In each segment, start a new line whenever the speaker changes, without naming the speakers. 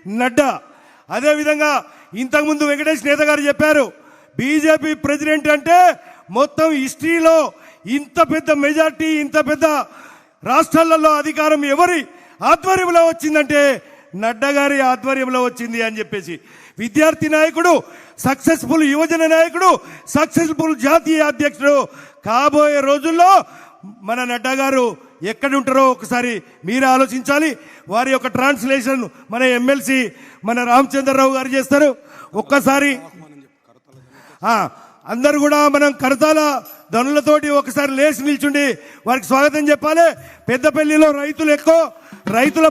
నడ్డా. అదేవిధంగా ఇంతకుముందు వెంకటేష్ నేత గారు చెప్పారు, బీజేపీ ప్రెసిడెంట్ అంటే మొత్తం హిస్టరీలో ఇంత పెద్ద మెజార్టీ, ఇంత పెద్ద రాష్ట్రాలలో అధికారం ఎవరి ఆధ్వర్యంలో వచ్చిందంటే నడ్డా గారి ఆధ్వర్యంలో వచ్చింది అని చెప్పేసి, విద్యార్థి నాయకుడు, సక్సెస్ఫుల్ యువజన నాయకుడు, సక్సెస్ఫుల్ జాతీయ అధ్యక్షుడు కాబోయే రోజుల్లో మన నడ్డా గారు ఎక్కడ ఉంటారో ఒకసారి మీరు ఆలోచించాలి. వారి యొక్క ట్రాన్స్లేషన్ మన ఎమ్మెల్సీ మన రామచంద్రరావు గారు చేస్తారు. ఒక్కసారి అందరు కూడా మనం కరతాల ధనులతోటి ఒకసారి లేచి నిల్చుండి వారికి స్వాగతం చెప్పాలి. పెద్దపల్లిలో రైతులు ఎక్కువ, రైతుల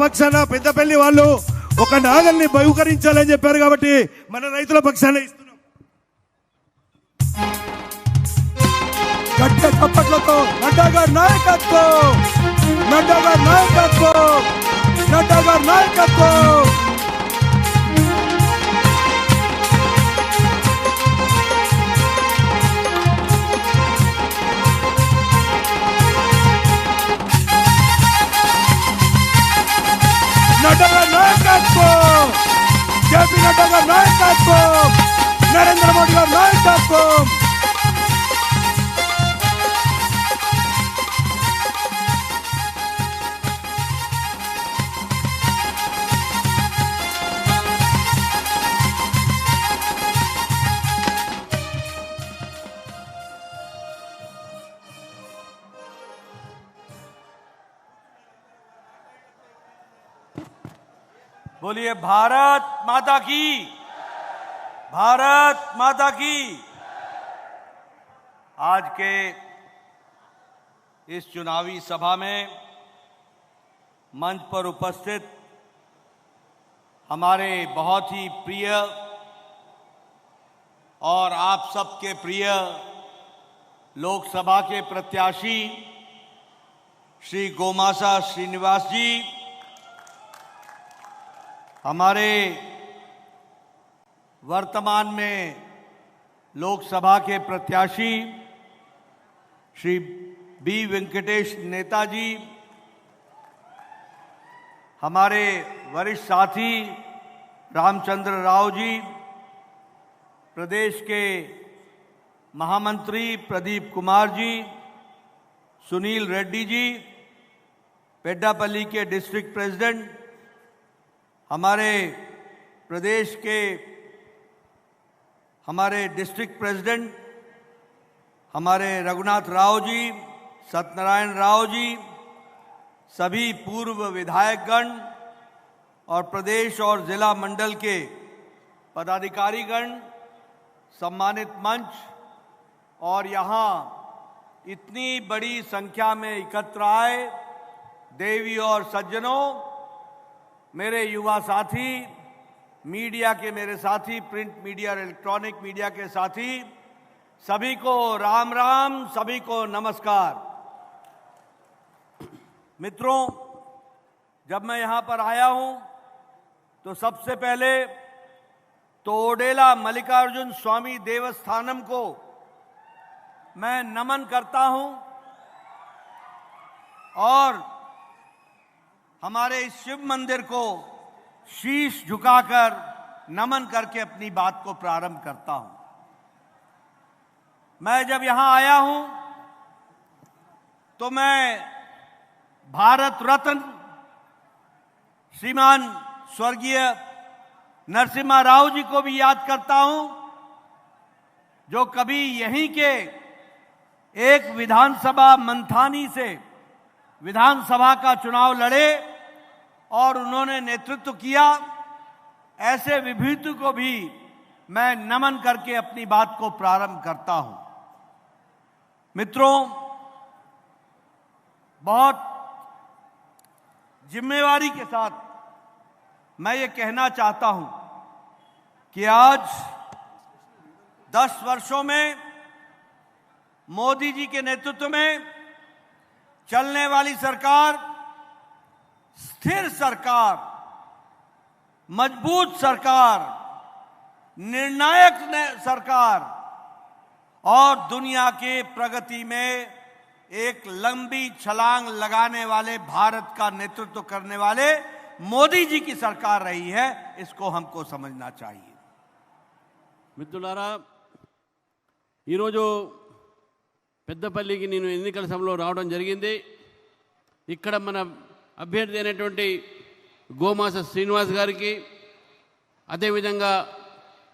పక్షాన పెద్దపల్లి వాళ్ళు ఒక నాగల్ని బహుకరించాలని చెప్పారు కాబట్టి మన రైతుల పక్షాన ఇస్తున్నాం.
గట్ట చప్పట్లతో నడ్డా గారి నాయకత్వం, నడ్డా గారి నాయకత్వం, నడ్డా గారి నాయకత్వం. నడ్డా గారి నాయకత్వం, జేపీ నడ్డా గారి నాయకత్వం, నరేంద్ర మోడీ గారి నాయకత్వం.
बोलिए भारत माता की, भारत माता की। आज के इस चुनावी सभा में मंच पर उपस्थित हमारे बहुत ही प्रिय और आप सबके प्रिय लोकसभा के प्रत्याशी श्री गोमासा श्रीनिवास जी, हमारे वर्तमान में लोकसभा के प्रत्याशी श्री बी वेंकटेश नेताजी, हमारे वरिष्ठ साथी रामचंद्र राव जी, प्रदेश के महामंत्री प्रदीप कुमार जी, सुनील रेड्डी जी, पेड्डापल्ली के डिस्ट्रिक्ट प्रेसिडेंट, हमारे प्रदेश के हमारे डिस्ट्रिक्ट प्रेसिडेंट हमारे रघुनाथ राव जी, सत्यनारायण राव जी, सभी पूर्व विधायकगण और प्रदेश और जिला मंडल के पदाधिकारीगण, सम्मानित मंच और यहाँ इतनी बड़ी संख्या में एकत्र आए देवी और सज्जनों, मेरे युवा साथी, मीडिया के मेरे साथी, प्रिंट मीडिया और इलेक्ट्रॉनिक मीडिया के साथी, सभी को राम राम, सभी को नमस्कार। मित्रों, जब मैं यहाँ पर आया हूँ तो सबसे पहले तो ओडेला मल्लिकार्जुन स्वामी देवस्थानम को मैं नमन करता हूँ और हमारे इस शिव मंदिर को शीश झुकाकर नमन करके अपनी बात को प्रारंभ करता हूं। मैं जब यहां आया हूं तो मैं भारत रत्न श्रीमान स्वर्गीय नरसिम्हा राव जी को भी याद करता हूं, जो कभी यहीं के एक विधानसभा मंथानी से विधानसभा का चुनाव लड़े और उन्होंने नेतृत्व किया। ऐसे विभूति को भी मैं नमन करके अपनी बात को प्रारंभ करता हूं। मित्रों, बहुत जिम्मेवारी के साथ मैं ये कहना चाहता हूं कि आज 10 वर्षों में मोदी जी के नेतृत्व में चलने वाली सरकार, स्थिर सरकार, मजबूत सरकार, निर्णायक सरकार और दुनिया के प्रगति में एक लंबी छलांग लगाने वाले भारत का नेतृत्व करने वाले मोदी जी की सरकार रही है, इसको हमको समझना चाहिए।
మిత్రులారా, ఈరోజు పెద్దపల్లికి నేను ఎన్నికల సభలో రావడం జరిగింది. ఇక్కడ మన అభ్యర్థి అయినటువంటి గోమాస శ్రీనివాస్ గారికి, అదేవిధంగా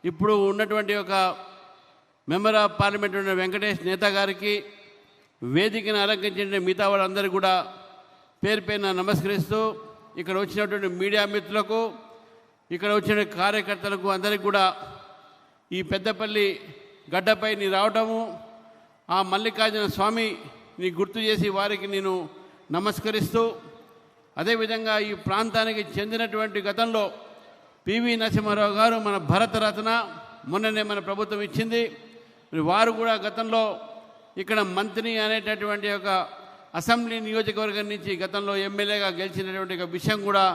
ఇప్పుడు ఉన్నటువంటి ఒక మెంబర్ ఆఫ్ పార్లమెంట్ ఉన్న వెంకటేష్ నేత గారికి, వేదికను అలంకరించిన మిగతా వాళ్ళందరూ కూడా పేరు పేరున నమస్కరిస్తూ, ఇక్కడ వచ్చినటువంటి మీడియా మిత్రులకు, ఇక్కడ వచ్చిన కార్యకర్తలకు అందరికీ కూడా ఈ పెద్దపల్లి గడ్డపై నీ రావటము, ఆ మల్లికార్జున స్వామిని గుర్తు చేసి వారికి నేను నమస్కరిస్తూ, అదేవిధంగా ఈ ప్రాంతానికి చెందినటువంటి గతంలో పివి నరసింహారావు గారు మన భరతరత్న మొన్ననే మన ప్రభుత్వం ఇచ్చింది. వారు కూడా గతంలో ఇక్కడ మంత్రి అనేటటువంటి ఒక అసెంబ్లీ నియోజకవర్గం నుంచి గతంలో ఎమ్మెల్యేగా గెలిచినటువంటి ఒక విషయం కూడా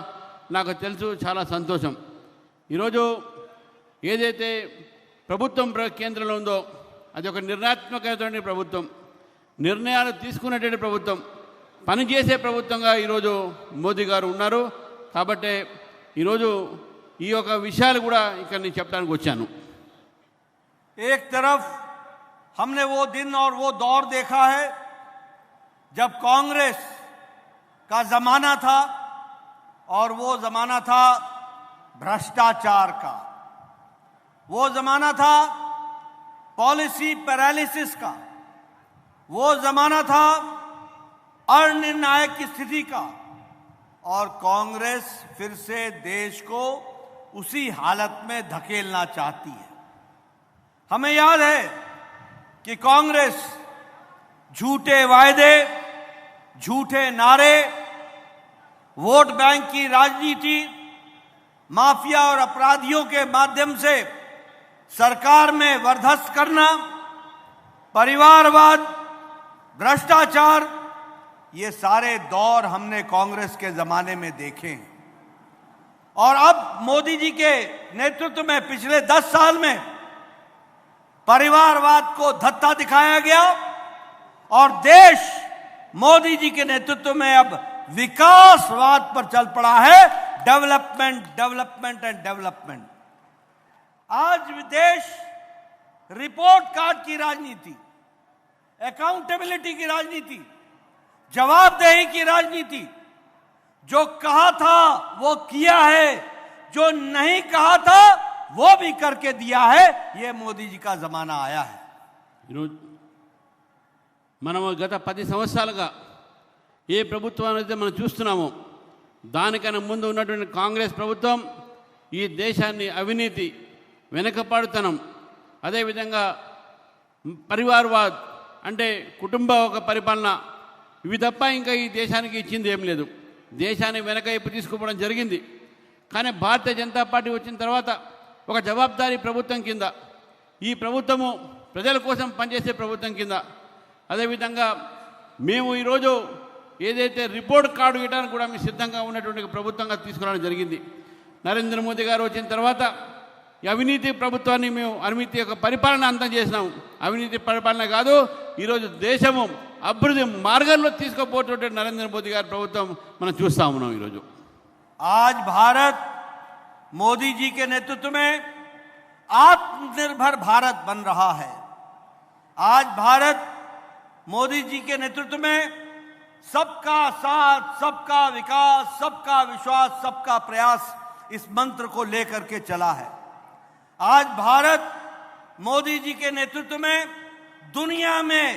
నాకు తెలుసు. చాలా సంతోషం. ఈరోజు ఏదైతే ప్రభుత్వం కేంద్రంలో ఉందో అది ఒక నిర్ణయాత్మకమైనటువంటి ప్రభుత్వం, నిర్ణయాలు తీసుకునేటువంటి ప్రభుత్వం, పనిచేసే ప్రభుత్వంగా ఈరోజు మోదీ గారు ఉన్నారు. కాబట్టి ఈరోజు ఈ యొక్క విషయాలు కూడా ఇక్కడ నేను చెప్పడానికి వచ్చాను.
एक तरफ हमने वो दिन और वो दौर देखा है जब कांग्रेस का जमाना था, और वो जमाना था भ्रष्टाचार का, वो जमाना था पॉलिसी पैरालिसिस का, वो जमाना था अनिर्णायक की स्थिति का, और कांग्रेस फिर से देश को उसी हालत में धकेलना चाहती है। हमें याद है कि कांग्रेस झूठे वायदे, झूठे नारे, वोट बैंक की राजनीति, माफिया और अपराधियों के माध्यम से सरकार में वर्चस्व करना, परिवारवाद, भ्रष्टाचार, ये सारे दौर हमने कांग्रेस के जमाने में देखे हैं। और अब मोदी जी के नेतृत्व में पिछले 10 साल में परिवारवाद को धत्ता दिखाया गया, और देश मोदी जी के नेतृत्व में अब विकासवाद पर चल पड़ा है। Development, development and development. आज देश रिपोर्ट कार्ड की राजनीति, अकाउंटेबिलिटी की राजनीति, जवाबदेही की राजनीति, जो कहा था वो किया है, जो नहीं कहा था वो भी करके दिया है, ये मोदी जी का जमाना आया है।
ఈరోజు మనము గత 10 సంవత్సరాలుగా ఏ ప్రభుత్వాన్ని అయితే మనం చూస్తున్నామో దానికన్నా ముందు ఉన్నటువంటి కాంగ్రెస్ ప్రభుత్వం ఈ దేశాన్ని అవినీతి, వెనకపాడుతనం, అదేవిధంగా పరివారవాద్ అంటే కుటుంబ ఒక పరిపాలన, ఇవి తప్ప ఇంకా ఈ దేశానికి ఇచ్చింది ఏం లేదు. దేశాన్ని వెనకైపు తీసుకుపోవడం జరిగింది. కానీ భారతీయ జనతా పార్టీ వచ్చిన తర్వాత ఒక జవాబుదారీ ప్రభుత్వం కింద, ఈ ప్రభుత్వము ప్రజల కోసం పనిచేసే ప్రభుత్వం కింద, అదేవిధంగా మేము ఈరోజు ఏదైతే రిపోర్ట్ కార్డు ఇవ్వడానికి కూడా మేము సిద్ధంగా ఉన్నటువంటి ప్రభుత్వంగా తీసుకురావడం జరిగింది. నరేంద్ర మోదీ గారు వచ్చిన తర్వాత ఈ అవినీతి ప్రభుత్వాన్ని మేము అవినీతి యొక్క పరిపాలన అంతం చేసినాము. అవినీతి పరిపాలన కాదు, ఈరోజు దేశము అభివృద్ధి మార్గంలో తీసుకుపోతుంటే నరేంద్ర మోదీ గారి ప్రభుత్వం మనం చూస్తా ఉన్నాం. ఈరోజు
आज भारत मोदी जी के नेतृत्व में आत्मनिर्भर भारत बन रहा है। आज भारत मोदी जी के नेतृत्व में सबका साथ, सबका विकास, सबका विश्वास, सबका प्रयास, इस मंत्र को लेकर के चला है। आज भारत मोदी जी के नेतृत्व में दुनिया में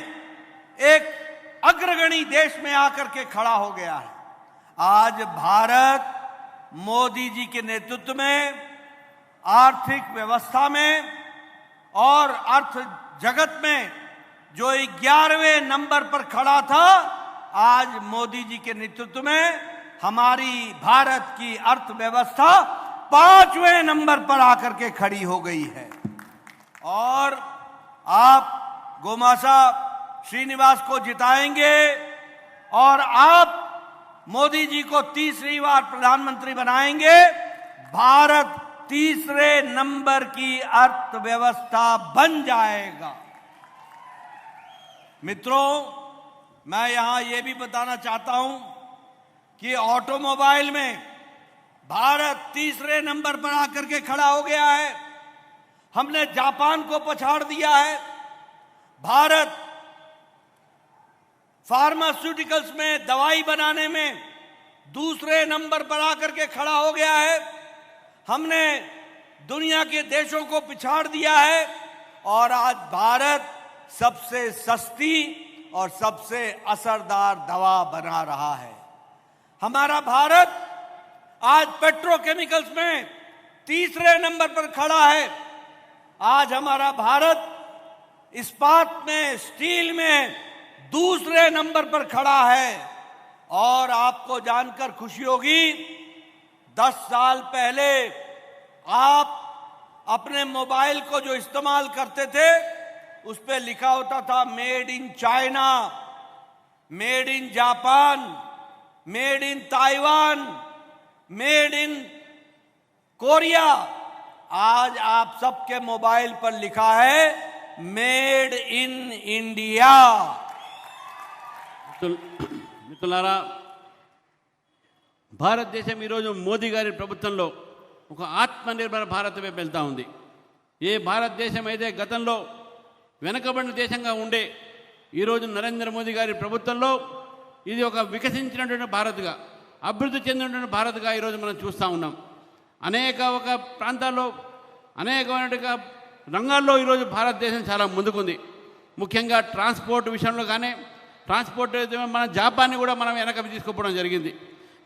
एक अग्रगणी देश में आकर के खड़ा हो गया है। आज भारत मोदी जी के नेतृत्व में आर्थिक व्यवस्था में और अर्थ जगत में जो 11वें नंबर पर खड़ा था, आज मोदी जी के नेतृत्व में हमारी भारत की अर्थव्यवस्था 5वें नंबर पर आकर के खड़ी हो गई है। और आप गोमासा श्रीनिवास को जिताएंगे और आप मोदी जी को तीसरी बार प्रधानमंत्री बनाएंगे, भारत तीसरे नंबर की अर्थव्यवस्था बन जाएगा। मित्रों, मैं यहां यह भी बताना चाहता हूं कि ऑटोमोबाइल में भारत तीसरे नंबर पर आकर के खड़ा हो गया है। हमने जापान को पछाड़ दिया है। भारत फार्मास्यूटिकल्स में, दवाई बनाने में दूसरे नंबर पर आकर के खड़ा हो गया है। हमने दुनिया के देशों को पिछाड़ दिया है और आज भारत सबसे सस्ती और सबसे असरदार दवा बना रहा है। हमारा भारत आज पेट्रोकेमिकल्स में तीसरे नंबर पर खड़ा है। आज हमारा भारत इस्पात में, स्टील में दूसरे नंबर पर खड़ा है। और आपको जानकर खुशी होगी, 10 साल पहले आप अपने मोबाइल को जो इस्तेमाल करते थे उस पे लिखा होता था made in China, made in Japan, made in Taiwan, made in Korea. आज आप सबके मोबाइल पर लिखा है मेड इन इंडिया।
మిత్రులారా, భారతదేశం ఈరోజు మోదీ గారి ప్రభుత్వంలో ఒక ఆత్మనిర్భర భారత్ వైపు వెళ్తూ ఉంది. ఏ భారతదేశం అయితే గతంలో వెనకబడిన దేశంగా ఉండే ఈరోజు నరేంద్ర మోదీ గారి ప్రభుత్వంలో ఇది ఒక వికసించినటువంటి భారత్గా, అభివృద్ధి చెందినటువంటి భారత్గా ఈరోజు మనం చూస్తూ ఉన్నాం. అనేక ఒక ప్రాంతాల్లో అనేకమైనటువంటి రంగాల్లో ఈరోజు భారతదేశం చాలా ముందుకుంది. ముఖ్యంగా ట్రాన్స్పోర్ట్ విషయంలో కానీ, ట్రాన్స్పోర్ట్ మన జాపాన్ని కూడా మనం వెనక తీసుకుపోవడం జరిగింది.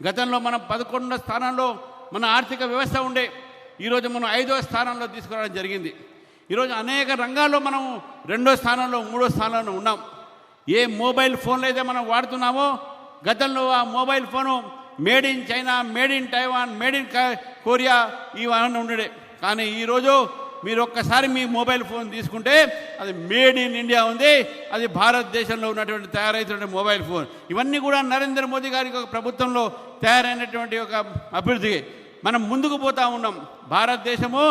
గతంలో మనం 11వ స్థానంలో మన ఆర్థిక వ్యవస్థ ఉండే, ఈరోజు మనం 5వ స్థానంలో తీసుకురావడం జరిగింది. ఈరోజు అనేక రంగాల్లో మనం 2వ స్థానంలో, 3వ స్థానంలో ఉన్నాం. ఏ మొబైల్ ఫోన్లు అయితే మనం వాడుతున్నామో గతంలో ఆ mobile phone made in China, made in Taiwan, made in Korea ఇవన్నీ ఉండేది. కానీ ఈరోజు మీరు ఒక్కసారి మీ మొబైల్ ఫోన్ తీసుకుంటే అది మేడ్ ఇన్ ఇండియా ఉంది. అది భారతదేశంలో ఉన్నటువంటి తయారైనటువంటి మొబైల్ ఫోన్. ఇవన్నీ కూడా నరేంద్ర మోదీ గారి ప్రభుత్వంలో తయారైనటువంటి ఒక అభివృద్ధి. మనం ముందుకు పోతా ఉన్నాం. భారతదేశము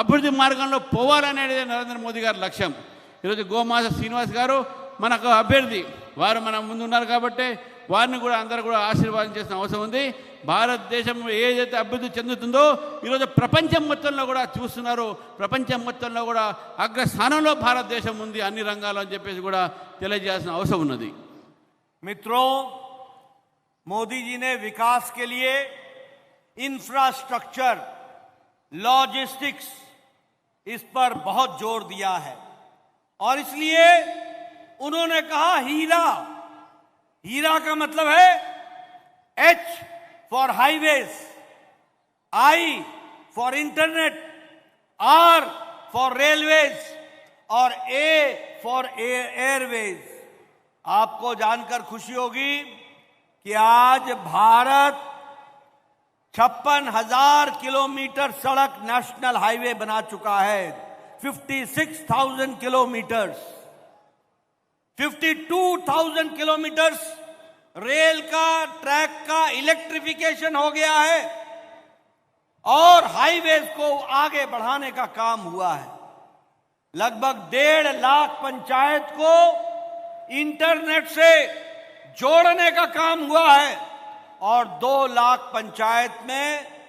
అభివృద్ధి మార్గంలో పోవాలనేది నరేంద్ర మోదీ గారి లక్ష్యం. ఈరోజు గోమాస శ్రీనివాస్ గారు మనకు అభ్యర్థి, వారు మన ముందు ఉన్నారు కాబట్టి వారిని కూడా అందరూ కూడా ఆశీర్వాదం చేసిన అవసరం ఉంది. భారతదేశం ఏదైతే అభివృద్ధి చెందుతుందో ఈరోజు ప్రపంచం మొత్తంలో కూడా చూస్తున్నారు. ప్రపంచం మొత్తంలో కూడా అగ్రస్థానంలో భారతదేశం ఉంది అన్ని రంగాల్లో అని చెప్పేసి కూడా తెలియజేయాల్సిన అవసరం ఉన్నది.
मित्रों, मोदी जी ने विकास के लिए इंफ्रास्ट्रक्चर, लॉजिस्टिक्स, इस पर बहुत जोर दिया है और इसलिए उन्होंने कहा हीरा। हीरा का मतलब है H for highways, I for internet, R for railways और A फॉर एयरवेज। आपको जानकर खुशी होगी कि आज भारत 56,000 किलोमीटर सड़क नेशनल हाईवे बना चुका है। 56,000 किलोमीटर्स, 52,000 किलोमीटर्स रेल का, ट्रैक का इलेक्ट्रिफिकेशन हो गया है और हाईवेज को आगे बढ़ाने का काम हुआ है। लगभग 1.5 लाख पंचायत को इंटरनेट से जोड़ने का काम हुआ है और 2 लाख पंचायत में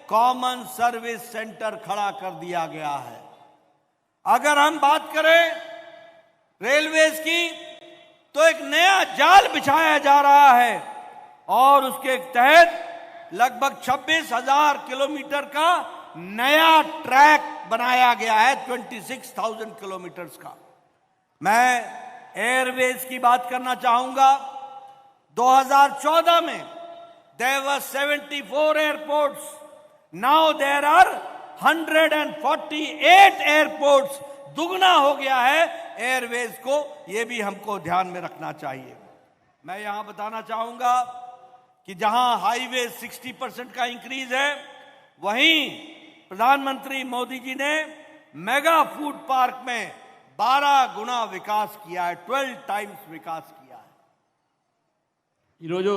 कॉमन सर्विस सेंटर खड़ा कर दिया गया है। अगर हम बात करें रेलवेज की तो एक नया जाल बिछाया जा रहा है और उसके तहत लगभग 26,000 किलोमीटर का नया ट्रैक बनाया गया है, 26,000 किलोमीटर्स का। मैं एयरवेज की बात करना चाहूंगा। 2014 में there were 74 airports. Now there are 148 airports. दुगना हो गया है एयरवेज को, यह भी हमको ध्यान में रखना चाहिए। मैं यहां बताना चाहूंगा कि जहां हाईवे 60% का इंक्रीज है, वहीं प्रधानमंत्री मोदी जी ने मेगा फूड पार्क में 12 गुना विकास किया है, 12 टाइम्स विकास किया है।
ఈరోజు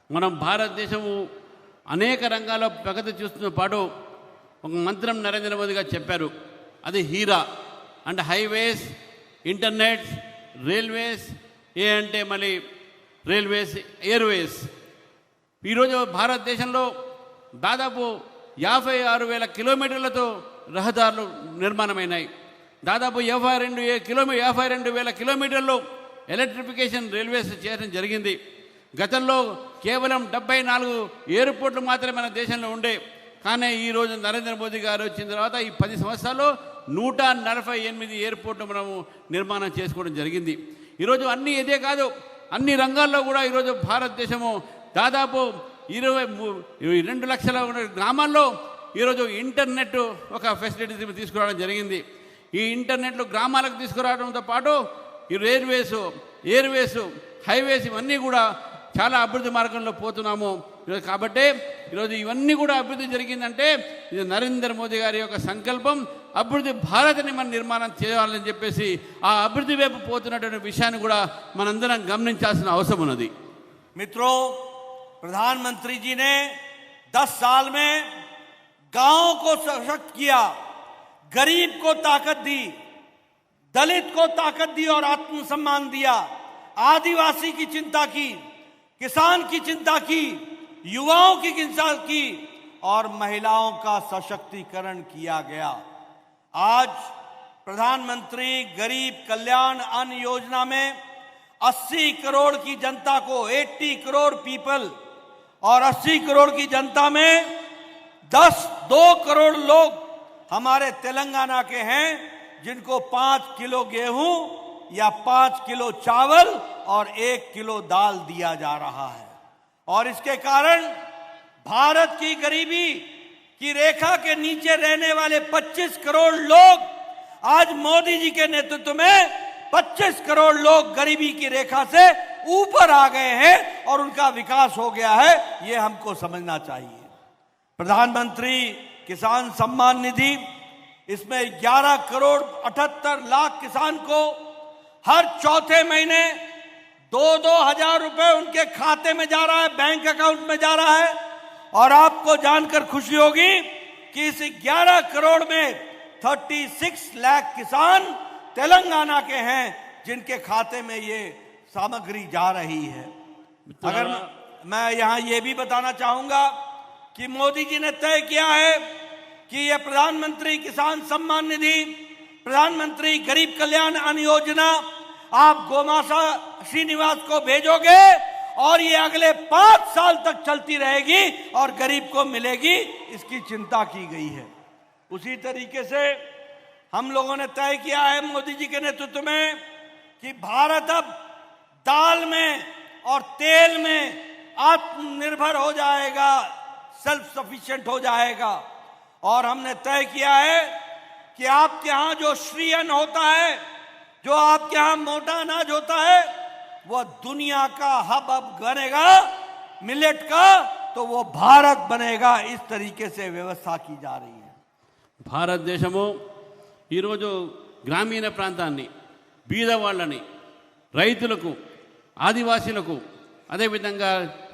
మనం భారతదేశము అనేక రంగాల్లో ప్రగతి చూస్తున్న పాటు ఒక మంత్రం నరేంద్ర మోదీ గారు చెప్పారు. అది హీరా. అంటే హైవేస్, ఇంటర్నెట్, రైల్వేస్, ఏ అంటే మళ్ళీ రైల్వేస్, ఎయిర్వేస్. ఈరోజు భారతదేశంలో దాదాపు 56,000 కిలోమీటర్లతో రహదారులు నిర్మాణమైనాయి. దాదాపు 52,000 కిలోమీటర్లు ఎలక్ట్రిఫికేషన్ రైల్వేస్ చేయడం జరిగింది. గతంలో కేవలం 74 ఎయిర్పోర్ట్లు మాత్రమే మన దేశంలో ఉండే. కానీ ఈరోజు నరేంద్ర మోదీ గారు వచ్చిన తర్వాత ఈ 10 సంవత్సరాల్లో 148 ఎయిర్పోర్ట్లు మనము నిర్మాణం చేసుకోవడం జరిగింది. ఈరోజు అన్నీ ఇదే కాదు, అన్ని రంగాల్లో కూడా ఈరోజు భారతదేశము దాదాపు 22 లక్షల గ్రామాల్లో ఈరోజు ఇంటర్నెట్ ఒక ఫెసిలిటీ తీసుకురావడం జరిగింది. ఈ ఇంటర్నెట్లు గ్రామాలకు తీసుకురావడంతో పాటు ఈ రైల్వేస్, ఎయిర్వేస్, హైవేస్ ఇవన్నీ కూడా చాలా అభివృద్ధి మార్గంలో పోతున్నాము. కాబట్టి ఈరోజు ఇవన్నీ కూడా అభివృద్ధి జరిగిందంటే ఇది నరేంద్ర మోదీ గారి యొక్క సంకల్పం. అభివృద్ధి భారత్ని మనం నిర్మాణం చేయాలని చెప్పేసి ఆ అభివృద్ధి వైపు పోతున్నటువంటి విషయాన్ని కూడా మనందరం గమనించాల్సిన అవసరం ఉన్నది.
मित्रों, प्रधानमंत्री जी ने 10 साल में गांव को सशक्त किया, गरीब को ताकत दी, दलित को ताकत दी और आत्मसम्मान दिया, आदिवासी की चिंता की, किसान की चिंता की, युवाओं की चिंता की और महिलाओं का सशक्तिकरण किया गया. आज प्रधानमंत्री गरीब कल्याण अन्न योजना में 80 करोड़ की जनता को, 80 करोड़ पीपल और 80 करोड़ की जनता में 2 करोड़ लोग हमारे तेलंगाना के हैं जिनको 5 किलो गेहूं या 5 किलो चावल और 1 किलो दाल दिया जा रहा है. और इसके कारण भारत की गरीबी की रेखा के नीचे रहने वाले 25 करोड़ लोग आज मोदी जी के नेतृत्व में 25 करोड़ लोग गरीबी की रेखा से ऊपर आ गए हैं और उनका विकास हो गया है. ये हमको समझना चाहिए. प्रधानमंत्री किसान सम्मान निधि, इसमें 11 करोड़ 78 लाख किसान को हर चौथे महीने 2-2 हजार रुपए उनके खाते में जा रहा है, बैंक अकाउंट में जा रहा है. और आपको जानकर खुशी होगी कि इस 11 करोड़ में 36 लाख किसान तेलंगाना के हैं जिनके खाते में ये सामग्री जा रही है. अगर मैं यहां ये भी बताना चाहूंगा कि मोदी जी ने तय किया है कि ये प्रधानमंत्री किसान सम्मान निधि, प्रधानमंत्री गरीब कल्याण अन्न योजना आप गोमाता श्रीनिवास को भेजोगे और ये अगले 5 साल तक चलती रहेगी और गरीब को मिलेगी, इसकी चिंता की गई है. उसी तरीके से हम लोगों ने तय किया है मोदी जी के नेतृत्व में कि भारत अब दाल में और तेल में आत्मनिर्भर हो जाएगा, सेल्फ सफिशिएंट हो जाएगा. और हमने तय किया है कि आपके यहां जो श्री अन्न होता है, जो आपके यहां मोटा अनाज होता है, वो दुनिया का हब अब बनेगा मिलेट का, तो वो भारत बनेगा. इस तरीके से व्यवस्था की जा रही है.
భారతదేశము ఈరోజు గ్రామీణ ప్రాంతాన్ని, బీదవాళ్ళని, రైతులకు, ఆదివాసీలకు, అదేవిధంగా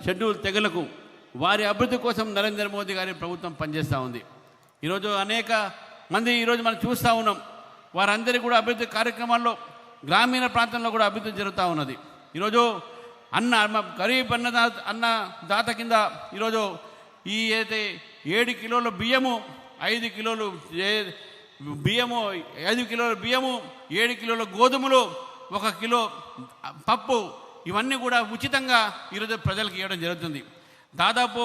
షెడ్యూల్ తెగలకు వారి అభివృద్ధి కోసం నరేంద్ర మోదీ గారి ప్రభుత్వం పనిచేస్తూ ఉంది. ఈరోజు అనేక మంది ఈరోజు మనం చూస్తూ ఉన్నాం, వారందరి కూడా అభివృద్ధి కార్యక్రమాల్లో గ్రామీణ ప్రాంతంలో కూడా అభివృద్ధి జరుగుతూ ఉన్నది. ఈరోజు గరీబ్ అన్నదాత కింద ఈరోజు ఈ అయితే 7 కిలోల బియ్యము, 5 కిలోలు బియ్యము, 5 కిలోల బియ్యము, 7 కిలోల గోధుమలు, 1 కిలో పప్పు, ఇవన్నీ కూడా ఉచితంగా ఈరోజు ప్రజలకు ఇవ్వడం జరుగుతుంది. దాదాపు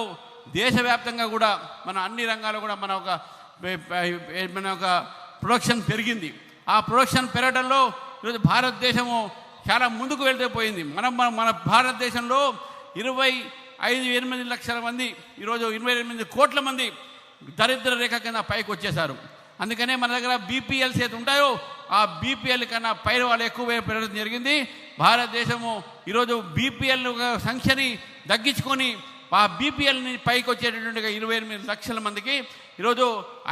దేశవ్యాప్తంగా కూడా మన అన్ని రంగాల్లో కూడా మన ఒక ప్రొడక్షన్ పెరిగింది. ఆ ప్రొడక్షన్ పెరగడంలో ఈరోజు భారతదేశము చాలా ముందుకు వెళ్తే పోయింది. మన భారతదేశంలో 28 లక్షల మంది, ఈరోజు 28 కోట్ల మంది దరిద్ర రేఖ కింద పైకి వచ్చేశారు. అందుకనే మన దగ్గర బీపీఎల్స్ ఏది ఉంటాయో ఆ బీపీఎల్ కన్నా పై వాళ్ళు ఎక్కువ పెరగడం జరిగింది. భారతదేశము ఈరోజు బీపీఎల్ సంఖ్యని తగ్గించుకొని ఆ బీపీఎల్ని పైకి వచ్చేటటువంటిగా 28 లక్షల మందికి ఈరోజు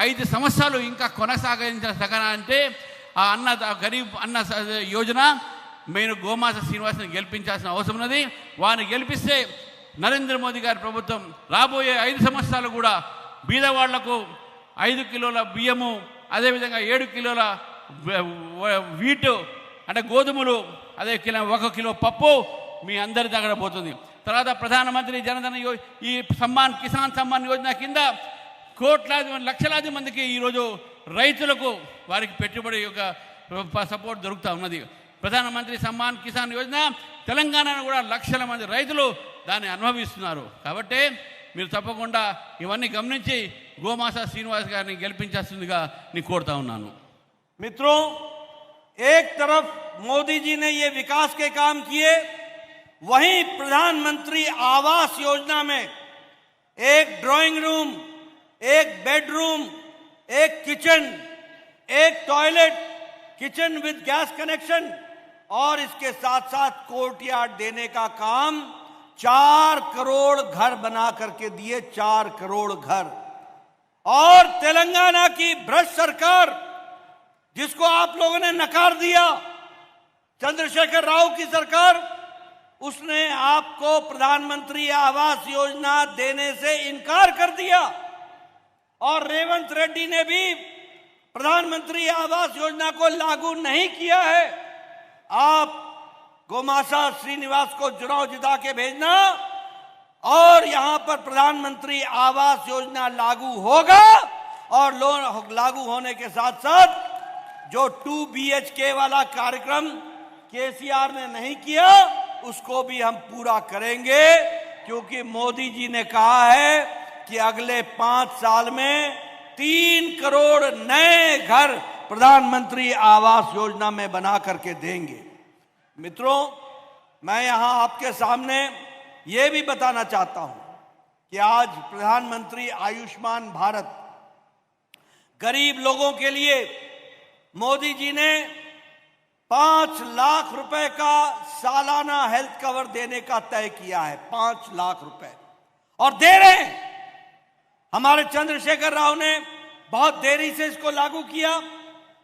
5 సంవత్సరాలు ఇంకా కొనసాగించాలంటే ఆ గరీబ్ అన్న యోజన మెయిన్ గోమాత శ్రీనివాస్ని గెలిపించాల్సిన అవసరం ఉన్నది. వారిని గెలిపిస్తే నరేంద్ర మోదీ గారి ప్రభుత్వం రాబోయే 5 సంవత్సరాలు కూడా బీదవాళ్లకు 5 కిలోల బియ్యము, అదేవిధంగా 7 కిలోల వీటు అంటే గోధుమలు, 1 కిలో పప్పు మీ అందరి దగ్గర పోతుంది. తర్వాత ప్రధానమంత్రి జనధన ఈ కిసాన్ సమ్మాన్ యోజన కింద కోట్లాది లక్షలాది మందికి ఈరోజు రైతులకు వారికి పెట్టుబడి యొక్క సపోర్ట్ దొరుకుతూ ఉన్నది. ప్రధానమంత్రి సమ్మాన్ కిసాన్ యోజన తెలంగాణలో కూడా లక్షల మంది రైతులు దాన్ని అనుభవిస్తున్నారు. కాబట్టి మీరు తప్పకుండా ఇవన్నీ గమనించి గోమాస శ్రీనివాస్ గారిని గెలిపించాల్సిందిగా నేను కోరుతా ఉన్నాను.
मित्रों, एक तरफ मोदी जी ने ये विकास के काम किए, वहीं प्रधानमंत्री आवास योजना में एक ड्राइंग रूम, एक बेडरूम, एक किचन, एक toilet, kitchen with gas connection और इसके साथ साथ कोर्टयार्ड देने का काम 4 करोड़ घर बना करके दिए, 4 करोड़ घर। और तेलंगाना की भ्रष्ट सरकार जिसको आप लोगों ने नकार दिया, चंद्रशेखर राव की सरकार, उसने आपको प्रधानमंत्री आवास योजना देने से इनकार कर दिया। और रेवंत रेड्डी ने भी प्रधानमंत्री आवास योजना को लागू नहीं किया है। आप गोमासा श्रीनिवास को चुनाव जिता के भेजना और यहां पर प्रधानमंत्री आवास योजना लागू होगा। और लागू होने के साथ साथ जो 2 BHK वाला कार्यक्रम केसीआर ने नहीं किया, उसको भी हम पूरा करेंगे, क्योंकि मोदी जी ने कहा है कि अगले 5 साल में 3 करोड़ नए घर प्रधानमंत्री आवास योजना में बना करके देंगे। मित्रों, मैं यहां आपके सामने ये भी बताना चाहता हूं कि आज प्रधानमंत्री आयुष्मान भारत गरीब लोगों के लिए मोदी जी ने 5 लाख रुपए का सालाना हेल्थ कवर देने का तय किया है। 5 लाख रुपए और दे रहे हैं। हमारे चंद्रशेखर राव ने बहुत देरी से इसको लागू किया,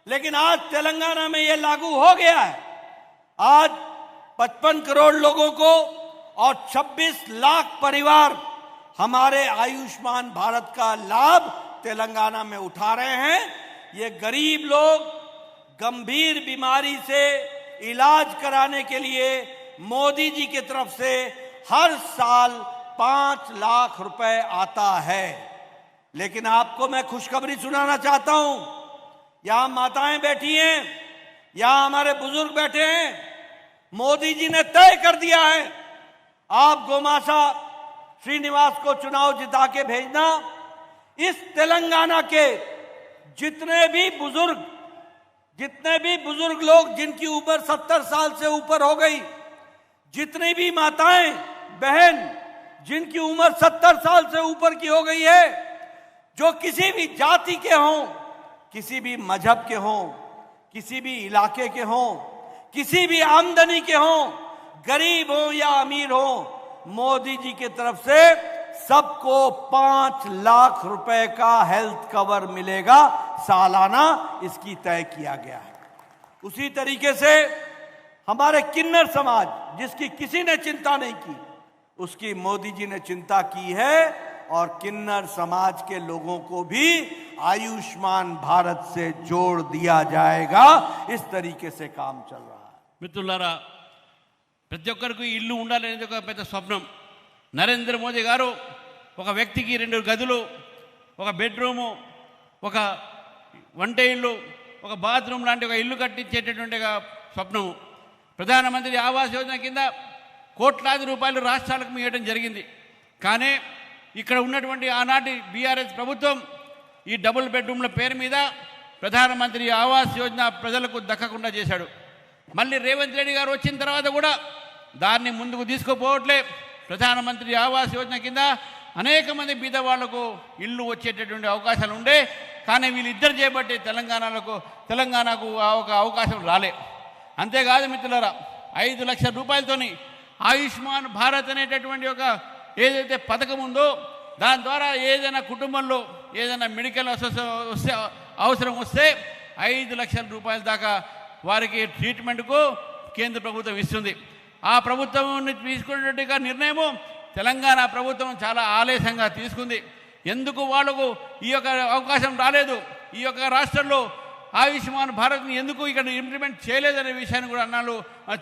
लेकिन आज तेलंगाना में यह लागू हो गया है। आज 55 करोड़ लोगों को और 26 लाख परिवार हमारे आयुष्मान भारत का लाभ तेलंगाना में उठा रहे हैं। ये गरीब लोग गंभीर बीमारी से इलाज कराने के लिए मोदी जी की तरफ से हर साल 5 लाख रुपए आता है। लेकिन आपको मैं खुशखबरी सुनाना चाहता हूं। यहां माताएं बैठी हैं, यहां हमारे बुजुर्ग बैठे हैं। मोदी जी ने तय कर दिया है, आप गोमासा श्रीनिवास को चुनाव जिता के भेजना। इस तेलंगाना के जितने भी बुजुर्ग लोग जिनकी उम्र 70 साल से ऊपर हो गई, जितनी भी माताएं बहन जिनकी उम्र 70 साल से ऊपर की हो गई है, जो किसी भी जाति के हों, किसी भी मजहब के हों, किसी भी इलाके के हों, किसी भी आमदनी के हों, गरीब हो या अमीर हो, मोदी जी की तरफ से सबको 5 लाख रुपए का हेल्थ कवर मिलेगा सालाना। इसकी तय किया गया है। उसी तरीके से हमारे किन्नर समाज, जिसकी किसी ने चिंता नहीं की, उसकी मोदी जी ने चिंता की है। और किन्नर समाज के लोगों को भी आयुष्मान भारत से जोड़ दिया जाएगा। इस तरीके से काम चल रहा है।
మిత్రులారా, ప్రతి ఒక్కరికి ఇల్లు ఉండాలనేది ఒక పెద్ద స్వప్నం. నరేంద్ర మోదీ గారు ఒక వ్యక్తికి 2 గదులు, ఒక బెడ్రూము, ఒక వంట ఇల్లు, ఒక బాత్రూమ్ లాంటి ఒక ఇల్లు కట్టించేటటువంటి స్వప్నము. ప్రధానమంత్రి ఆవాస్ యోజన కింద కోట్లాది రూపాయలు రాష్ట్రాలకు ఇవ్వడం జరిగింది. కానీ ఇక్కడ ఉన్నటువంటి ఆనాటి బీఆర్ఎస్ ప్రభుత్వం ఈ డబుల్ బెడ్రూమ్ల పేరు మీద ప్రధానమంత్రి ఆవాస్ యోజన ప్రజలకు దక్కకుండా చేశాడు. మళ్ళీ రేవంత్ రెడ్డి గారు వచ్చిన తర్వాత కూడా దాన్ని ముందుకు తీసుకుపోవట్లే. ప్రధానమంత్రి ఆవాస్ యోజన కింద అనేక మంది బీద వాళ్లకు ఇల్లు వచ్చేటటువంటి అవకాశాలు ఉండే, కానీ వీళ్ళిద్దరు చేపట్టి తెలంగాణకు ఒక అవకాశం రాలే. అంతేకాదు మిత్రులారా, 5 లక్షల రూపాయలతోని ఆయుష్మాన్ భారత్ అనేటటువంటి ఒక ఏదైతే పథకం ఉందో, దాని ద్వారా ఏదైనా కుటుంబంలో ఏదైనా మెడికల్ అవసరం వస్తే 5 లక్షల రూపాయల దాకా వారికి ట్రీట్మెంట్కు కేంద్ర ప్రభుత్వం ఇస్తుంది. ఆ ప్రభుత్వం తీసుకున్నటువంటి నిర్ణయము తెలంగాణ ప్రభుత్వం చాలా ఆలస్యంగా తీసుకుంది. ఎందుకు వాళ్లకు ఈ యొక్క అవకాశం రాలేదు, ఈ యొక్క రాష్ట్రంలో ఆయుష్మాన్ భారత్ని ఎందుకు ఇక్కడ ఇంప్లిమెంట్ చేయలేదనే విషయాన్ని కూడా అన్నాళ్ళు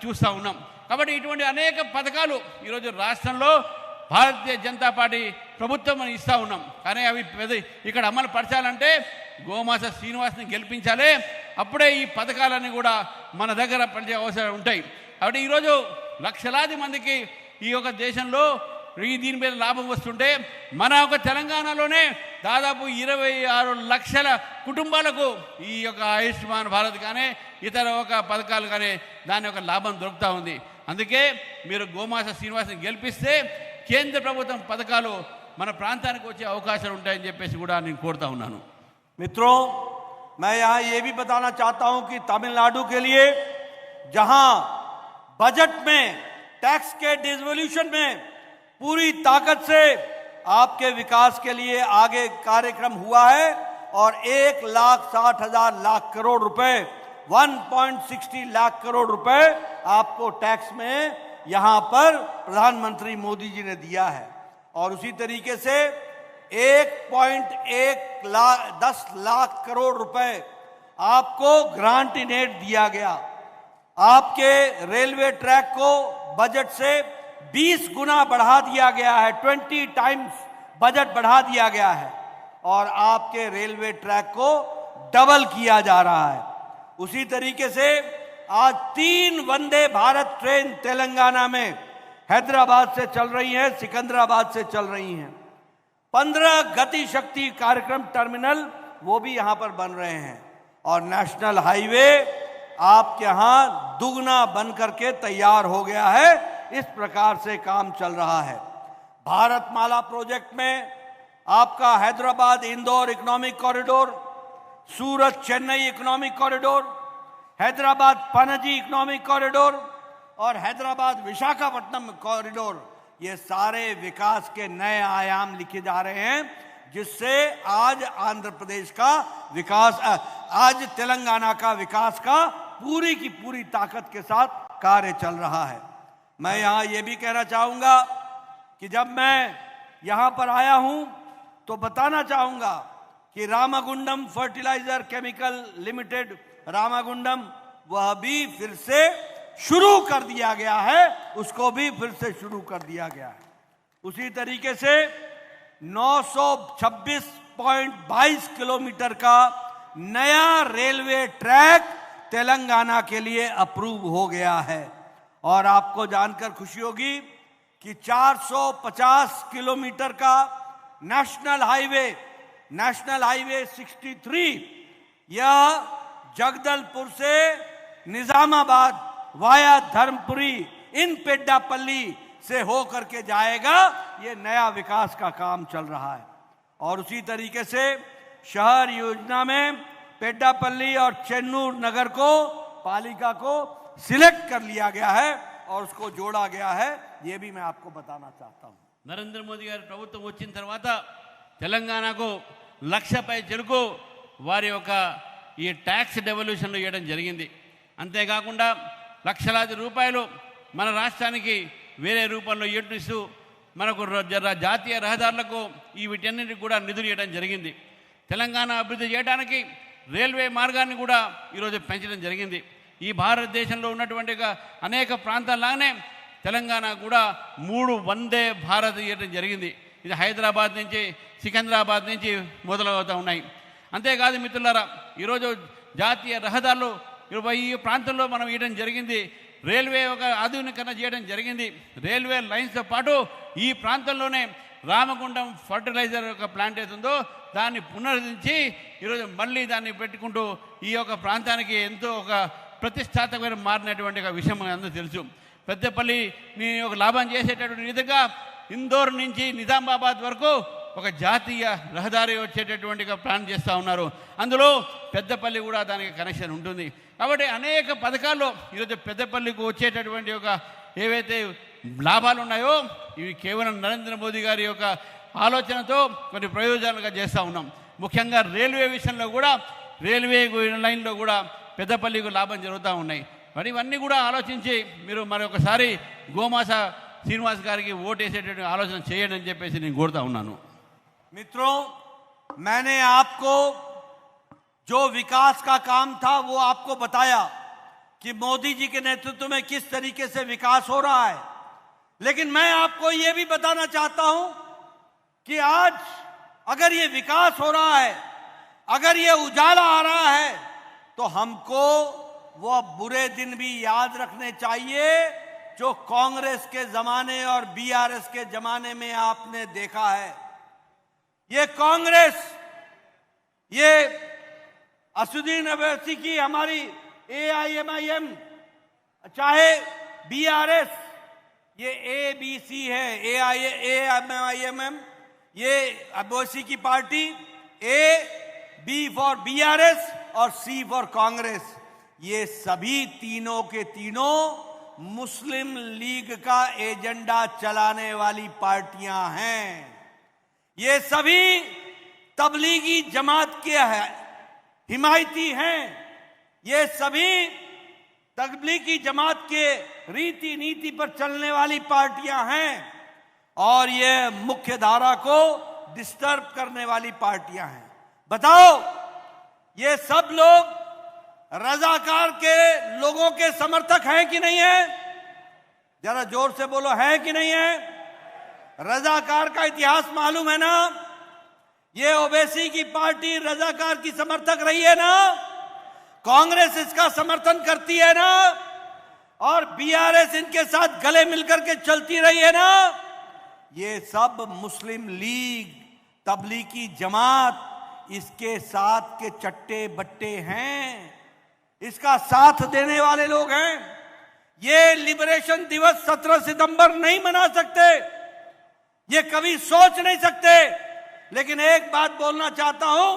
చూస్తూ ఉన్నాం. కాబట్టి ఇటువంటి అనేక పథకాలు ఈరోజు రాష్ట్రంలో భారతీయ జనతా పార్టీ ప్రభుత్వం మనం ఇస్తూ ఉన్నాం. కానీ అవి ఇక్కడ అమలు పరచాలంటే గోమాస శ్రీనివాస్ని గెలిపించాలి. అప్పుడే ఈ పథకాలన్నీ కూడా మన దగ్గర పనిచే అవసరం ఉంటాయి. కాబట్టి ఈరోజు లక్షలాది మందికి ఈ యొక్క దేశంలో దీని మీద లాభం వస్తుంటే మన యొక్క తెలంగాణలోనే దాదాపు 26 లక్షల కుటుంబాలకు ఈ యొక్క ఆయుష్మాన్ భారత్ కానీ ఇతర ఒక పథకాలు కానీ దాని యొక్క లాభం దొరుకుతూ ఉంది. అందుకే మీరు గోమాస శ్రీనివాస్ని గెలిపిస్తే కేంద్ర ప్రభుత్వం పథకాలు మన ప్రాంతానికి వచ్చే అవకాశాలు ఉంటాయని చెప్పేసి కూడా నేను కోరుతా ఉన్నాను.
मित्रों, मैं यहाँ ये भी बताना चाहता हूँ कि तमिलनाडु के लिए जहाँ बजट में टैक्स के डिवोल्यूशन में पूरी ताकत से आपके विकास के लिए आगे कार्यक्रम हुआ है और 1,60,000 करोड़ रुपए 1.60 लाख करोड़ रुपए आपको टैक्स में यहां पर प्रधानमंत्री मोदी जी ने दिया है। और उसी तरीके से 1.10 लाख करोड़ रुपए आपको ग्रांट इन एड दिया गया। आपके रेलवे ट्रैक को बजट से 20 गुना बढ़ा दिया गया है, 20 टाइम्स बजट बढ़ा दिया गया है और आपके रेलवे ट्रैक को डबल किया जा रहा है। उसी तरीके से आज 3 वंदे भारत ट्रेन तेलंगाना में हैदराबाद से चल रही हैं, सिकंदराबाद से चल रही हैं। 15 गति शक्ति कार्यक्रम टर्मिनल वो भी यहां पर बन रहे हैं और नेशनल हाईवे आपके यहां दुगना बन करके तैयार हो गया है। इस प्रकार से काम चल रहा है। भारतमाला प्रोजेक्ट में आपका Hyderabad Indore economic corridor, Surat Chennai economic corridor, Hyderabad Panaji economic corridor और हैदराबाद विशाखापट्टनम कॉरिडोर, ये सारे विकास के नए आयाम लिखे जा रहे हैं, जिससे आज आंध्र प्रदेश का विकास, आज तेलंगाना का विकास का पूरी की पूरी ताकत के साथ कार्य चल रहा है। मैं यहाँ ये भी कहना चाहूँगा कि जब मैं यहाँ पर आया हूँ तो बताना चाहूँगा कि Ramagundam fertiliser chemical limited Ramagundam वह भी फिर से शुरू कर दिया गया है, उसको भी फिर से शुरू कर दिया गया है। उसी तरीके से 926.22 किलोमीटर का नया रेलवे ट्रैक तेलंगाना के लिए अप्रूव हो गया है और आपको जानकर खुशी होगी कि 450 किलोमीटर का नेशनल हाईवे 63 यह जगदलपुर से निजामाबाद वाया धर्मपुरी इन पेड्डापल्ली से हो करके जाएगा। ये नया विकास का काम चल रहा है और उसी तरीके से शहर योजना में पेड्डापल्ली और चेन्नूर नगर को पालिका को सिलेक्ट कर लिया गया है और उसको जोड़ा गया है। ये भी मैं आपको बताना चाहता हूं।
నరేంద్ర మోదీ గారి ప్రభుత్వం వచ్చిన తర్వాత తెలంగాణకు 1,00,000 పై చెరుకు వారి యొక్క ఈ ట్యాక్స్ డెవల్యూషన్లు ఇవ్వడం జరిగింది. అంతేకాకుండా లక్షలాది రూపాయలు మన రాష్ట్రానికి వేరే రూపంలో ఇస్తూ మనకు జాతీయ రహదారులకు ఈ వీటన్నిటికి కూడా నిధులు ఇవ్వడం జరిగింది. తెలంగాణ అభివృద్ధి చేయడానికి రైల్వే మార్గాన్ని కూడా ఈరోజు పెంచడం జరిగింది. ఈ భారతదేశంలో ఉన్నటువంటి అనేక ప్రాంతాల్లానే తెలంగాణ కూడా 3 వందే భారత్ ఇవ్వడం జరిగింది. ఇది హైదరాబాద్ నుంచి సికింద్రాబాద్ నుంచి మొదలవుతూ ఉన్నాయి. అంతేకాదు మిత్రులారా, ఈరోజు జాతీయ రహదారులు ఈ ప్రాంతంలో మనం ఇవ్వడం జరిగింది. రైల్వే ఒక ఆధునీకరణ చేయడం జరిగింది. రైల్వే లైన్స్తో పాటు ఈ ప్రాంతంలోనే రామగుండం ఫర్టిలైజర్ యొక్క ప్లాంట్ అవుతుందో దాన్ని పునరుద్ధరించి ఈరోజు మళ్ళీ దాన్ని పెట్టుకుంటూ ఈ యొక్క ప్రాంతానికి ఎంతో ఒక ప్రతిష్టాత్మకమైన మారినటువంటి ఒక విషయం అందరూ తెలుసు. పెద్దపల్లి ఒక లాభం చేసేటటువంటి విధంగా ఇందోర్ నుంచి నిజామాబాద్ వరకు ఒక జాతీయ రహదారి వచ్చేటటువంటి ప్లాన్ చేస్తూ ఉన్నారు. అందులో పెద్దపల్లి కూడా దానికి కనెక్షన్ ఉంటుంది. కాబట్టి అనేక పథకాల్లో ఈరోజు పెద్దపల్లికి వచ్చేటటువంటి ఒక ఏవైతే లాభాలు ఉన్నాయో ఇవి కేవలం నరేంద్ర మోదీ గారి యొక్క ఆలోచనతో కొన్ని ప్రయోజనాలుగా చేస్తూ ఉన్నాం. ముఖ్యంగా రైల్వే విషయంలో కూడా రైల్వే లైన్లో కూడా పెద్దపల్లికి లాభం జరుగుతూ ఉన్నాయి. మరి ఇవన్నీ కూడా ఆలోచించి మీరు మరొకసారి గోమాస శ్రీనివాస్ గారికి ఓటేసేటటువంటి ఆలోచన చేయండి అని చెప్పేసి నేను కోరుతా ఉన్నాను.
मित्रों, मैंने आपको जो विकास का काम था वो आपको बताया। कि मोदी जी के नेतृत्व में किस तरीके से विकास हो रहा है, लेकिन मैं आपको यह भी बताना चाहता हूं कि आज अगर ये विकास हो रहा है, अगर ये उजाला आ रहा है, तो हमको वो बुरे दिन भी याद रखने चाहिए जो कांग्रेस के जमाने और बीआरएस के जमाने में आपने देखा है। ये कांग्रेस, ये असदुद्दीन अवैसी की हमारी एआईएमआईएम, चाहे बीआरएस, ये एबीसी है, एआईएमआईएम, ये अवैसी की पार्टी, ए बी फॉर बीआरएस और सी फॉर कांग्रेस, ये सभी तीनों के तीनों मुस्लिम लीग का एजेंडा चलाने वाली पार्टियां हैं। ये सभी तबलीगी जमात के हिमायती हैं। ये सभी तबलीगी जमात के रीति नीति पर चलने वाली पार्टियां हैं और ये मुख्य धारा को डिस्टर्ब करने वाली पार्टियां हैं। बताओ, ये सब लोग रजाकार के लोगों के समर्थक हैं कि नहीं है? जरा जोर से बोलो, है कि नहीं है? रजाकार का इतिहास मालूम है ना? ये ओवैसी की पार्टी रजाकार की समर्थक रही है ना? कांग्रेस इसका समर्थन करती है ना? और बीआरएस इनके साथ गले मिलकर के चलती रही है ना? ये सब मुस्लिम लीग, तबलीगी जमात इसके साथ के चट्टे बट्टे हैं, इसका साथ देने वाले लोग हैं। ये लिबरेशन दिवस 17 सितंबर नहीं मना सकते, ये कभी सोच नहीं सकते, लेकिन एक बात बोलना चाहता हूं,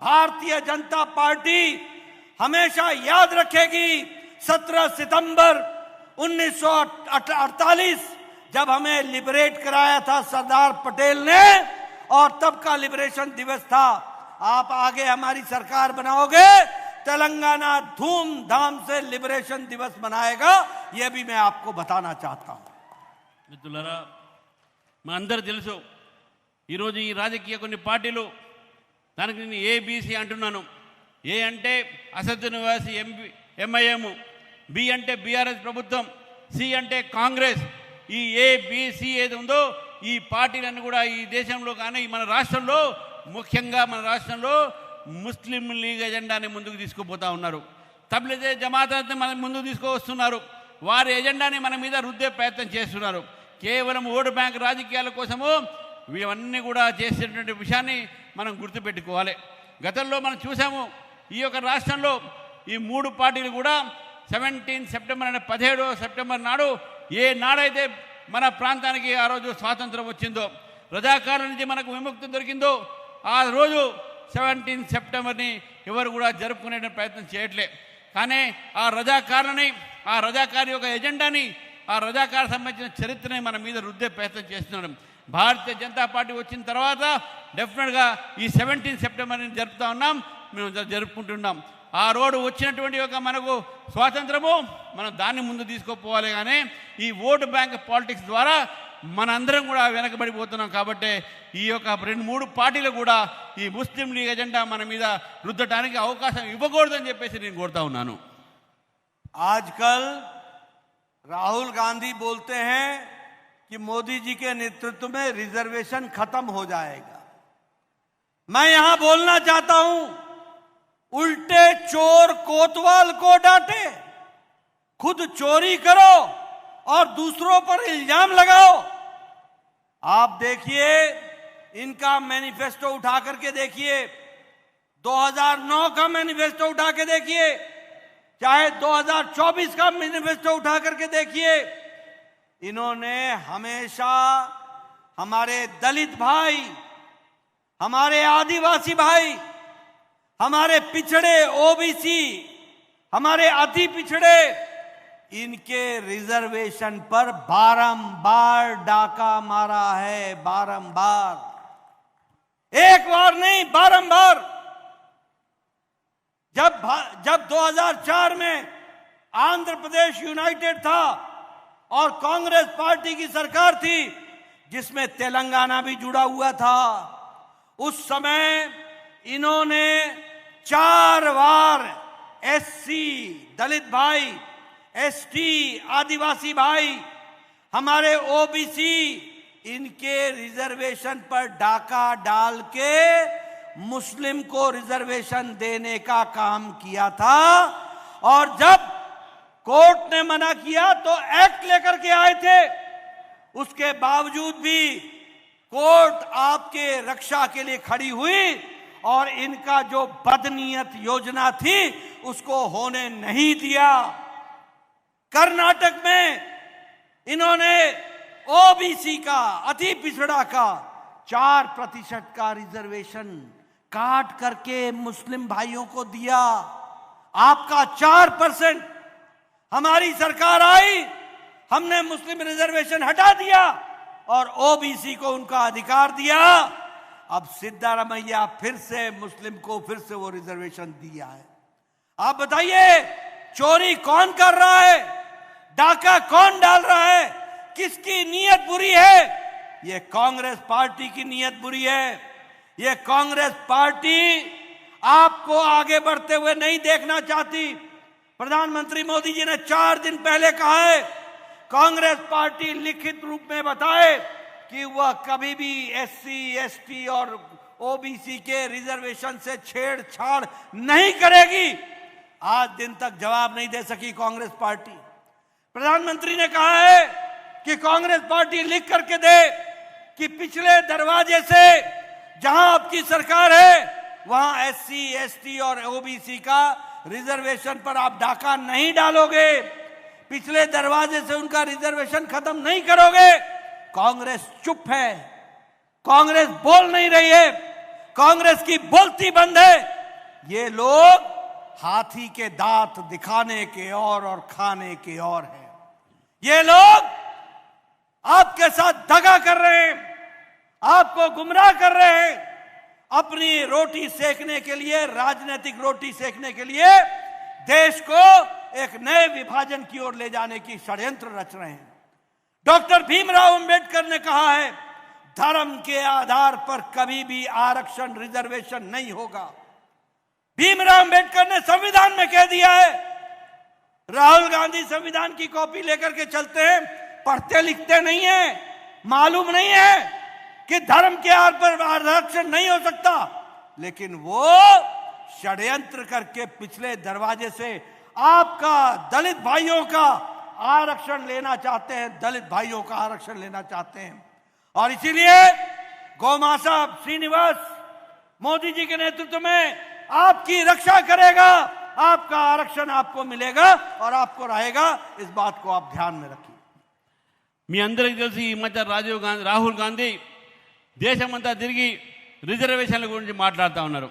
भारतीय जनता पार्टी हमेशा याद रखेगी 17 सितंबर 1948 जब हमें लिबरेट कराया था सरदार पटेल ने, और तब का लिबरेशन दिवस था। आप आगे हमारी सरकार बनाओगे, तेलंगाना धूमधाम से लिबरेशन दिवस मनाएगा, यह भी मैं आपको बताना चाहता हूं।
మిత్రులారా, మా అందరూ తెలుసు, ఈరోజు ఈ రాజకీయ కొన్ని పార్టీలు, దానికి నేను ఏబీసీ అంటున్నాను. ఏ అంటే అసదుద్దీన్ ఓవైసీ ఎంఐఎం, బి అంటే బీఆర్ఎస్ ప్రభుత్వం, సి అంటే కాంగ్రెస్. ఈ ఏబీసీ ఏది ఉందో ఈ పార్టీలన్నీ కూడా ఈ దేశంలో కానీ మన రాష్ట్రంలో, ముఖ్యంగా మన రాష్ట్రంలో ముస్లిం లీగ్ ఎజెండాని ముందుకు తీసుకుపోతా ఉన్నారు. తబ్లిగే జమాతని మన ముందుకు తీసుకువస్తున్నారు. వారి ఎజెండాని మన మీద రుద్దే ప్రయత్నం చేస్తున్నారు. కేవలం ఓటు బ్యాంక్ రాజకీయాల కోసము ఇవన్నీ కూడా చేసేటువంటి విషయాన్ని మనం గుర్తుపెట్టుకోవాలి. గతంలో మనం చూసాము, ఈ యొక్క రాష్ట్రంలో ఈ మూడు పార్టీలు కూడా 17 సెప్టెంబర్ అంటే 17 సెప్టెంబర్ నాడు ఏ నాడైతే మన ప్రాంతానికి ఆ రోజు స్వాతంత్రం వచ్చిందో, రజాకారుల నుంచి మనకు విముక్తి దొరికిందో, ఆ రోజు 17 సెప్టెంబర్ని ఎవరు కూడా జరుపుకునే ప్రయత్నం చేయట్లే. కానీ ఆ రజాకారులని, ఆ రజాకారు యొక్క ఎజెండాని, ఆ రజాకారు సంబంధించిన చరిత్రని మన మీద రుద్దే ప్రయత్నం చేస్తున్నాం. భారతీయ జనతా పార్టీ వచ్చిన తర్వాత డెఫినెట్గా ఈ 17 సెప్టెంబర్ని జరుపుతా ఉన్నాం, మేము జరుపుకుంటున్నాం. ఆ రోజు వచ్చినటువంటి యొక్క మనకు స్వాతంత్రము మనం దాన్ని ముందు తీసుకుపోవాలి. కానీ ఈ ఓటు బ్యాంక్ పాలిటిక్స్ ద్వారా మనందరం కూడా వెనకబడిపోతున్నాం. కాబట్టి ఈ యొక్క 2-3 పార్టీలు కూడా ఈ ముస్లిం లీగ్ ఎజెండా మన మీద రుద్దటానికి అవకాశం ఇవ్వకూడదని చెప్పేసి నేను కోరుతా ఉన్నాను.
आजकल राहुल गांधी बोलते हैं कि मोदी जी के नेतृत्व में रिजर्वेशन खत्म हो जाएगा। मैं यहां बोलना चाहता हूं, उल्टे चोर कोतवाल को डांटे, खुद चोरी करो और दूसरों पर इल्जाम लगाओ। आप देखिए, इनका मैनिफेस्टो उठा करके देखिए, 2009 का मैनिफेस्टो उठा के देखिए, चाहे 2024 का मैनिफेस्टो उठा करके देखिए, इन्होंने हमेशा हमारे दलित भाई, हमारे आदिवासी भाई, हमारे पिछड़े ओबीसी, हमारे अति पिछड़े, इनके रिजर्वेशन पर बारंबार डाका मारा है, बारंबार, एक बार नहीं, बारंबार। जब 2004 में आंध्र प्रदेश यूनाइटेड था और कांग्रेस पार्टी की सरकार थी जिसमें तेलंगाना भी जुड़ा हुआ था, उस समय इन्होंने 4 बार एससी दलित भाई, एसटी आदिवासी भाई, हमारे ओबीसी, इनके रिजर्वेशन पर डाका डाल के मुस्लिम को रिजर्वेशन देने का काम किया था। और जब कोर्ट ने मना किया तो एक्ट लेकर के आए थे, उसके बावजूद भी कोर्ट आपके रक्षा के लिए खड़ी हुई और इनका जो बदनीयत योजना थी उसको होने नहीं दिया। कर्नाटक में इन्होंने ओबीसी का, अति पिछड़ा का 4% का रिजर्वेशन काट करके मुस्लिम भाइयों को दिया। आपका 4%, हमारी सरकार आई, हमने मुस्लिम रिजर्वेशन हटा दिया और ओबीसी को उनका अधिकार दिया। अब सिद्धारमैया फिर से मुस्लिम को फिर से वो रिजर्वेशन दिया है। आप बताइए, चोरी कौन कर रहा है? डाका कौन डाल रहा है? किसकी नीयत बुरी है? ये कांग्रेस पार्टी की नीयत बुरी है। ये कांग्रेस पार्टी आपको आगे बढ़ते हुए नहीं देखना चाहती। प्रधानमंत्री मोदी जी ने 4 दिन पहले कहा है, कांग्रेस पार्टी लिखित रूप में बताए कि वह कभी भी एससी, एसटी और ओबीसी के रिजर्वेशन से छेड़छाड़ नहीं करेगी। आज दिन तक जवाब नहीं दे सकी कांग्रेस पार्टी। प्रधानमंत्री ने कहा है कि कांग्रेस पार्टी लिख करके दे कि पिछले दरवाजे से जहां आपकी सरकार है वहां एससी, एसटी और ओबीसी का रिजर्वेशन पर आप डाका नहीं डालोगे, पिछले दरवाजे से उनका रिजर्वेशन खत्म नहीं करोगे। कांग्रेस चुप है, कांग्रेस बोल नहीं रही है, कांग्रेस की बोलती बंद है। ये लोग हाथी के दांत दिखाने के और खाने के और है। ये लोग आपके साथ दगा कर रहे हैं, आपको गुमराह कर रहे हैं। अपनी रोटी सेकने के लिए, राजनीतिक रोटी सेकने के लिए देश को एक नए विभाजन की ओर ले जाने की षड्यंत्र रच रहे हैं। डॉक्टर भीमराव अंबेडकर ने कहा है, धर्म के आधार पर कभी भी आरक्षण, रिजर्वेशन नहीं होगा। भीमराव अंबेडकर ने संविधान में कह दिया है। राहुल गांधी संविधान की कॉपी लेकर के चलते हैं, पढ़ते लिखते नहीं है, मालूम नहीं है कि धर्म के आधार पर आरक्षण नहीं हो सकता। लेकिन वो षड्यंत्र करके पिछले दरवाजे से आपका, दलित भाइयों का आरक्षण लेना चाहते हैं, दलित भाइयों का आरक्षण लेना चाहते हैं। और इसीलिए गौमाता श्रीनिवास मोदी जी के नेतृत्व में आपकी रक्षा करेगा, आपका आरक्षण आपको मिलेगा और आपको रहेगा। इस बात को आप ध्यान में रखिए।
మీ అందరికీ తెలిసి ఈ మధ్య రాహుల్ గాంధీ దేశమంతా తిరిగి రిజర్వేషన్ల గురించి మాట్లాడుతూ ఉన్నారు.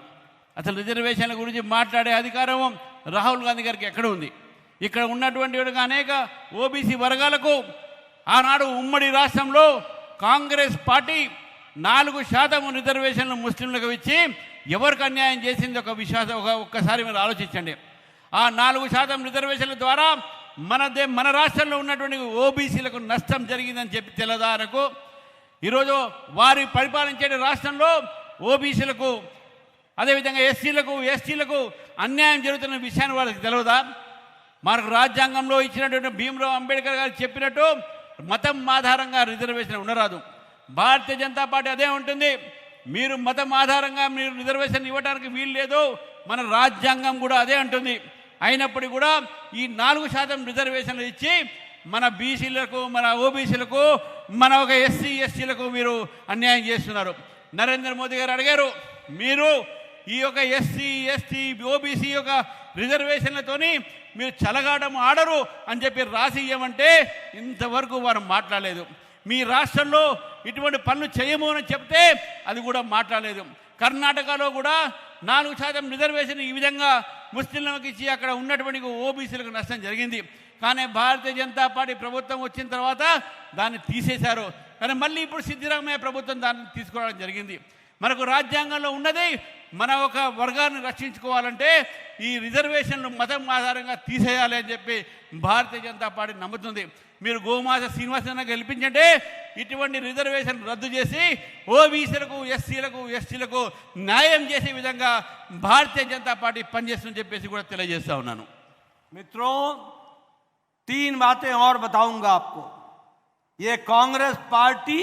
అసలు రిజర్వేషన్ల గురించి మాట్లాడే అధికారం రాహుల్ గాంధీ గారికి ఎక్కడ ఉంది? ఇక్కడ ఉన్నటువంటి అనేక ఓబీసీ వర్గాలకు ఆనాడు ఉమ్మడి రాష్ట్రంలో కాంగ్రెస్ పార్టీ 4% రిజర్వేషన్లు ముస్లింలకు ఇచ్చి ఎవరికి అన్యాయం చేసింది ఒక్కసారి మీరు ఆలోచించండి. ఆ 4% రిజర్వేషన్ల ద్వారా మన రాష్ట్రంలో ఉన్నటువంటి ఓబీసీలకు నష్టం జరిగిందని చెప్పి తెల్లదారకు ఈరోజు వారి పరిపాలించే రాష్ట్రంలో ఓబీసీలకు, అదేవిధంగా ఎస్సీలకు, ఎస్టీలకు అన్యాయం జరుగుతున్న విషయాన్ని వాళ్ళకి తెలియదా? మనకు రాజ్యాంగంలో ఇచ్చినటువంటి భీమరావు అంబేద్కర్ గారు చెప్పినట్టు మతం ఆధారంగా రిజర్వేషన్ ఉండరాదు. భారతీయ జనతా పార్టీ అదే ఉంటుంది. మీరు మతం ఆధారంగా మీరు రిజర్వేషన్ ఇవ్వడానికి వీలు లేదు. మన రాజ్యాంగం కూడా అదే అంటుంది. అయినప్పటికీ కూడా ఈ 4% రిజర్వేషన్లు ఇచ్చి మన బీసీలకు, మన ఓబీసీలకు, మన ఒక ఎస్సీ, ఎస్టీలకు మీరు అన్యాయం చేస్తున్నారు. నరేంద్ర మోదీ గారు అడిగారు, మీరు ఈ యొక్క ఎస్సీ, ఎస్టీ, ఓబీసీ యొక్క రిజర్వేషన్లతోని మీరు చలగాటం ఆడరు అని చెప్పి రాసి ఇవ్వమంటే ఇంతవరకు వారు మాట్లాడలేదు. మీ రాష్ట్రంలో ఇటువంటి పనులు చేయము అని చెప్తే అది కూడా మాట్లాడలేదు. కర్ణాటకలో కూడా 4% రిజర్వేషన్ ఈ విధంగా ముస్లింలకు ఇచ్చి అక్కడ ఉన్నటువంటి ఓబీసీలకు నష్టం జరిగింది. కానీ భారతీయ జనతా పార్టీ ప్రభుత్వం వచ్చిన తర్వాత దాన్ని తీసేశారు. కానీ మళ్ళీ ఇప్పుడు సిద్ధరామయ్య ప్రభుత్వం దాన్ని తీసుకోవడం జరిగింది. మనకు రాజ్యాంగంలో ఉన్నది మన ఒక వర్గాన్ని రక్షించుకోవాలంటే ఈ రిజర్వేషన్లు మతం ఆధారంగా తీసేయాలి అని చెప్పి భారతీయ జనతా పార్టీ నమ్ముతుంది. మీరు గోమాత శ్రీనివాసరావు గెలిపించంటే ఇటువంటి రిజర్వేషన్ రద్దు చేసి ఓబీసీలకు ఎస్సీలకు ఎస్టీలకు న్యాయం చేసే విధంగా భారతీయ జనతా పార్టీ పనిచేస్తుందని చెప్పేసి కూడా తెలియజేస్తా ఉన్నాను.
मित्रों, 3 बातें और बताऊंगा आपको. ये कांग्रेस पार्टी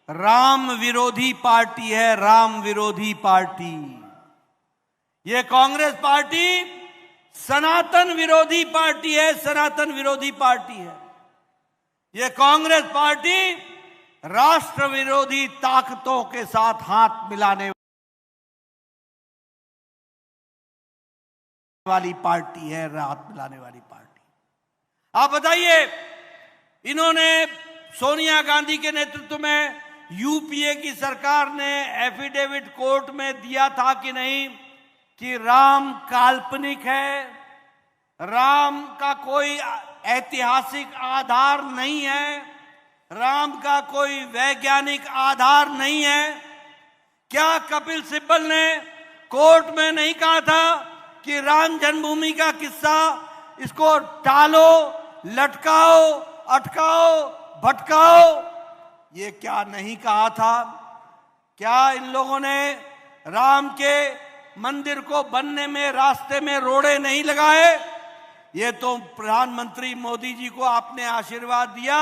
राम विरोधी पार्टी है, राम विरोधी पार्टी. ये कांग्रेस पार्टी सनातन विरोधी पार्टी है, सनातन विरोधी पार्टी है. ये कांग्रेस पार्टी राष्ट्र विरोधी ताकतों के साथ हाथ मिलाने वाली पार्टी है, हाथ मिलाने वाली पार्टी. आप बताइए, इन्होंने सोनिया गांधी के नेतृत्व में यूपीए की सरकार ने एफिडेविट कोर्ट में दिया था कि नहीं कि राम काल्पनिक है, राम का कोई ऐतिहासिक आधार नहीं है, राम का कोई वैज्ञानिक आधार नहीं है. क्या कपिल सिब्बल ने कोर्ट में नहीं कहा था कि राम जन्मभूमि का किस्सा इसको टालो, लटकाओ, अटकाओ, भटकाओ? ये क्या नहीं कहा था? क्या इन लोगों ने राम के मंदिर को बनने में रास्ते में रोड़े नहीं लगाए? ये तो प्रधानमंत्री मोदी जी को आपने आशीर्वाद दिया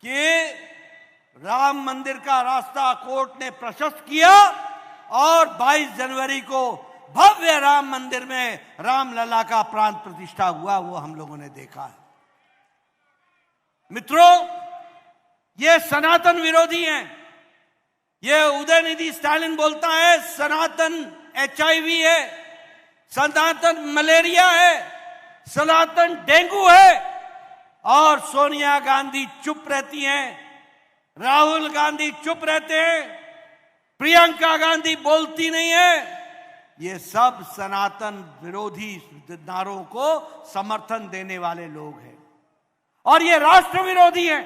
कि राम मंदिर का रास्ता कोर्ट ने प्रशस्त किया और 22 जनवरी को भव्य राम मंदिर में रामलला का प्राण प्रतिष्ठा हुआ, वो हम लोगों ने देखा है. मित्रों, ये सनातन विरोधी हैं. ये उदयनिधि स्टालिन बोलता है सनातन HIV है, सनातन मलेरिया है, सनातन डेंगू है, और सोनिया गांधी चुप रहती हैं, राहुल गांधी चुप रहते हैं, प्रियंका गांधी बोलती नहीं है. ये सब सनातन विरोधी नारों को समर्थन देने वाले लोग हैं और ये राष्ट्र विरोधी हैं.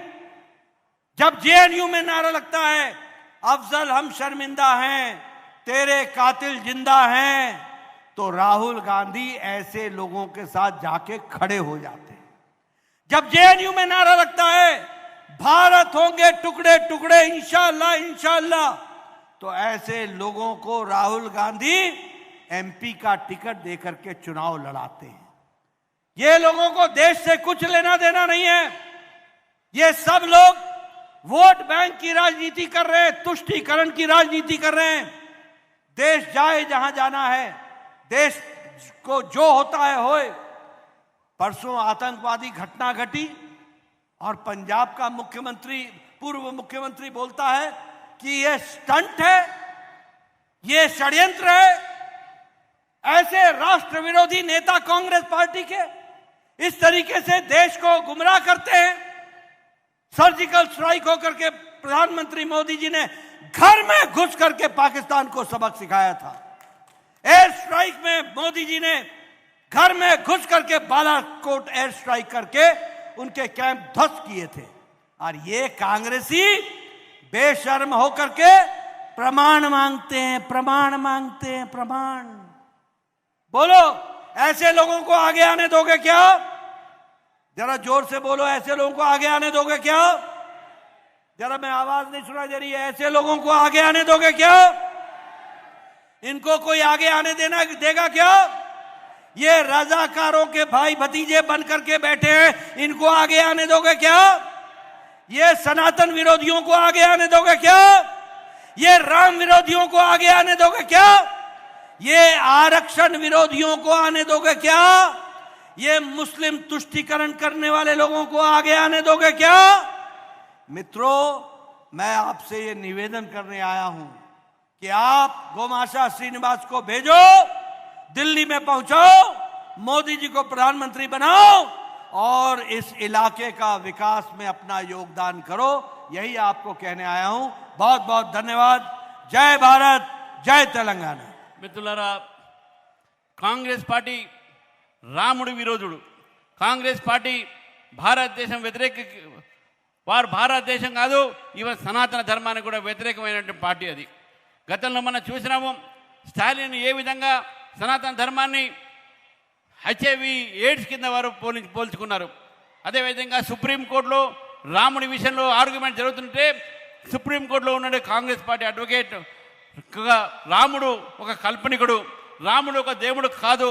जब जेएनयू में नारा लगता है अफजल हम शर्मिंदा हैं, तेरे कातिल जिंदा हैं, तो राहुल गांधी ऐसे लोगों के साथ जाके खड़े हो जाते हैं. जब जेएनयू में नारा लगता है भारत होंगे टुकड़े टुकड़े इंशाअल्लाह इंशाअल्लाह, तो ऐसे लोगों को राहुल गांधी MP का टिकट देकर के चुनाव लड़ाते हैं. ये लोगों को देश से कुछ लेना देना नहीं है. ये सब लोग वोट बैंक की राजनीति कर रहे हैं, तुष्टीकरण की राजनीति कर रहे हैं. देश जाए जहां जाना है, देश को जो होता है होए. परसों आतंकवादी घटना घटी और पंजाब का मुख्यमंत्री, पूर्व मुख्यमंत्री बोलता है कि यह स्टंट है, ये षड्यंत्र है. ऐसे राष्ट्र विरोधी नेता कांग्रेस पार्टी के इस तरीके से देश को गुमराह करते हैं. सर्जिकल स्ट्राइक होकर के प्रधानमंत्री मोदी जी ने घर में घुस करके पाकिस्तान को सबक सिखाया था. एयर स्ट्राइक में मोदी जी ने घर में घुस करके बालाकोट एयर स्ट्राइक करके उनके कैंप ध्वस्त किए थे. और ये कांग्रेसी बेशर्म होकर के प्रमाण मांगते हैं, प्रमाण मांगते हैं, प्रमाण. बोलो, ऐसे लोगों को आगे आने दोगे क्या? जरा जोर से बोलो, ऐसे लोगों को आगे आने दोगे क्या? जरा मैं आवाज नहीं सुनाई दे रही है. ऐसे लोगों को आगे आने दोगे क्या? इनको कोई आगे आने देगा क्या? ये रजाकारों के भाई भतीजे बन करके बैठे हैं, इनको आगे आने दोगे क्या? ये सनातन विरोधियों को आगे आने दोगे क्या? ये राम विरोधियों को आगे आने दोगे क्या? ये आरक्षण विरोधियों को आने दोगे क्या? ये मुस्लिम तुष्टीकरण करने वाले लोगों को आगे आने दोगे क्या? मित्रों, मैं आपसे ये निवेदन करने आया हूं कि आप गोमाशा श्रीनिवास को भेजो, दिल्ली में पहुंचाओ, मोदी जी को प्रधानमंत्री बनाओ और इस इलाके का विकास में अपना योगदान करो. यही आपको कहने आया हूं. बहुत बहुत धन्यवाद. जय भारत, जय तेलंगाना.
మిత్రులారా, కాంగ్రెస్ పార్టీ రాముడి విరోధుడు. కాంగ్రెస్ పార్టీ భారతదేశం వ్యతిరేక, వారు భారతదేశం కాదు, ఈవెన్ సనాతన ధర్మానికి కూడా వ్యతిరేకమైనటువంటి పార్టీ అది. గతంలో మనం చూసినాము స్టాలిన్ ఏ విధంగా సనాతన ధర్మాన్ని హెచ్ఐవి ఎయిడ్స్ కింద వారు పోల్చుకున్నారు. అదేవిధంగా సుప్రీంకోర్టులో రాముడి విషయంలో ఆర్గ్యుమెంట్ జరుగుతుంటే సుప్రీంకోర్టులో ఉన్న కాంగ్రెస్ పార్టీ అడ్వకేట్ రాముడు ఒక కల్పనికుడు, రాముడు ఒక దేవుడు కాదు,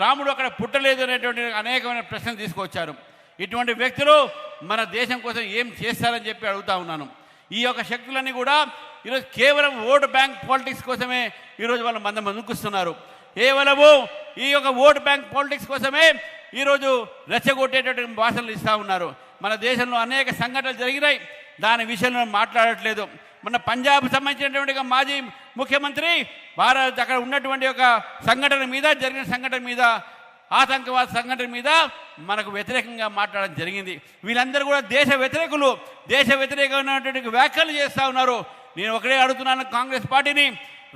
రాముడు అక్కడ పుట్టలేదు అనేటువంటి అనేకమైన ప్రశ్నలు తీసుకొచ్చారు. ఇటువంటి వ్యక్తులు మన దేశం కోసం ఏం చేస్తారని చెప్పి అడుగుతా ఉన్నాను. ఈ యొక్క శక్తులన్నీ కూడా ఈరోజు కేవలం ఓటు బ్యాంక్ పాలిటిక్స్ కోసమే ఈరోజు వాళ్ళు ముందుకుస్తున్నారు. కేవలము ఈ యొక్క ఓటు బ్యాంక్ పాలిటిక్స్ కోసమే ఈరోజు రెచ్చగొట్టేటటువంటి భాషలు ఇస్తూ ఉన్నారు. మన దేశంలో అనేక సంఘటనలు జరిగినాయి, దాని విషయంలో మాట్లాడట్లేదు. మన పంజాబ్ సంబంధించినటువంటి మాజీ ముఖ్యమంత్రి అక్కడ ఉన్నటువంటి ఒక సంఘటన మీద, జరిగిన సంఘటన మీద, ఆతంకవాద సంఘటన మీద మనకు వ్యతిరేకంగా మాట్లాడడం జరిగింది. వీళ్ళందరూ కూడా దేశ వ్యతిరేకులు, దేశ వ్యతిరేకమైనటువంటి వ్యాఖ్యలు చేస్తూ ఉన్నారు. నేను ఒకటే అడుగుతున్నాను కాంగ్రెస్ పార్టీని,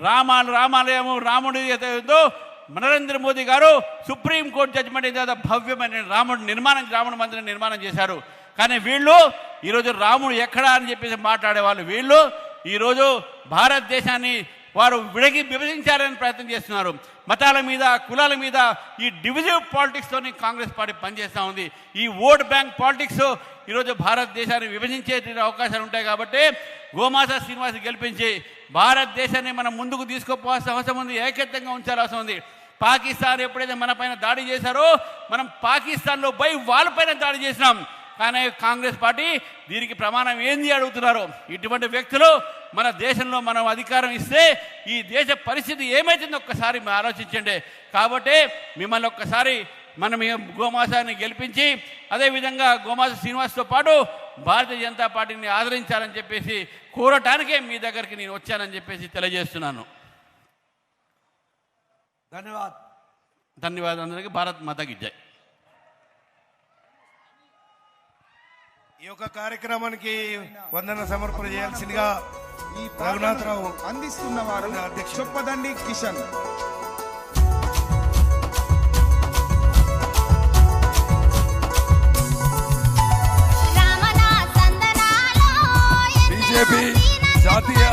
రామాలయము రాముడి ఏదో నరేంద్ర మోదీ గారు సుప్రీంకోర్టు జడ్జిమెంట్ ఏదో భవ్యమైన రాముడి మందిరం నిర్మాణం చేశారు. కానీ వీళ్ళు ఈరోజు రాముడు ఎక్కడా అని చెప్పేసి మాట్లాడేవాళ్ళు వీళ్ళు ఈరోజు భారతదేశాన్ని వారు విభజించాలని ప్రయత్నం చేస్తున్నారు. మతాల మీద, కులాల మీద ఈ డివిజివ్ పాలిటిక్స్తోని కాంగ్రెస్ పార్టీ పనిచేస్తూ ఉంది. ఈ ఓట్ బ్యాంక్ పాలిటిక్స్ ఈరోజు భారతదేశాన్ని విభజించే అవకాశాలు ఉంటాయి. కాబట్టి గోమాస శ్రీనివాస్ గెలిపించి భారతదేశాన్ని మనం ముందుకు తీసుకుపోవాల్సిన అవసరం ఉంది, ఏకత్వంగా ఉంచాల్సిన అవసరం ఉంది. పాకిస్తాన్ ఎప్పుడైతే మన పైన దాడి చేశారో మనం పాకిస్తాన్లో పోయి వాళ్ళపైన దాడి చేసినాం. కానీ కాంగ్రెస్ పార్టీ దీనికి ప్రమాణం ఏంది అడుగుతున్నారు. ఇటువంటి వ్యక్తులు మన దేశంలో మనం అధికారం ఇస్తే ఈ దేశ పరిస్థితి ఏమైతుందో ఒక్కసారి ఆలోచించండి. కాబట్టి మిమ్మల్ని ఒక్కసారి మనం గోమాసాన్ని గెలిపించి అదేవిధంగా గోమాస శ్రీనివాస్తో పాటు భారతీయ జనతా పార్టీని ఆదరించాలని చెప్పేసి కోరటానికే మీ దగ్గరికి నేను వచ్చానని చెప్పేసి తెలియజేస్తున్నాను. ధన్యవాదాలు అందరికీ. భారత్ మాతాకి జై.
ఈ యొక్క కార్యక్రమానికి వందన సమర్పణ చేయాల్సిందిగా ఈ రఘునాథరావు
అందిస్తున్న వారు చొప్పదండి కిషన్.
బీజేపీ జాతీయ